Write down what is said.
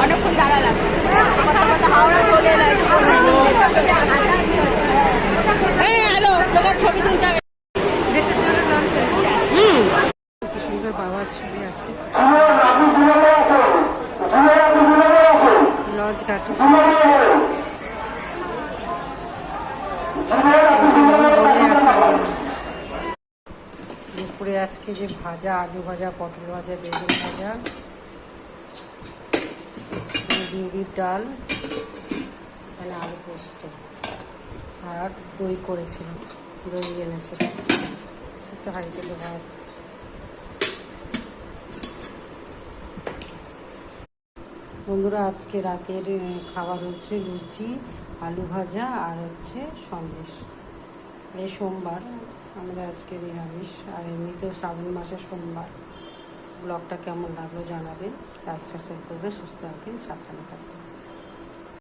অনেকক্ষণ দাঁড়ালাম। হ্যালো, ছবি তুলতে হবে। কি সুন্দর বাবার ছবি আছে। লঞ্চ ঘাটে দুপুরে আজকে যে ভাজা, আলু ভাজা, পটল ভাজা, বেগুন ভাজা, বিউলির ডাল, এখানে আলু পোস্ত আর দই করেছিলাম, দই এনেছিলাম, একটু হাঁড়িতে দেওয়া। বন্ধুরা, আজকে রাতের খাবার হচ্ছে লুচি, আলু ভাজা আর হচ্ছে সন্দেশ। এই সোমবার আমাদের আজকে নিরামিষ, আর এমনিতেও শ্রাবণ মাসের সোমবার। ব্লগটা কেমন লাগলো জানাবেন, লাইক সাবস্ক্রাইব করবেন, সুস্থ থাকবেন, সাবধানে থাকবেন।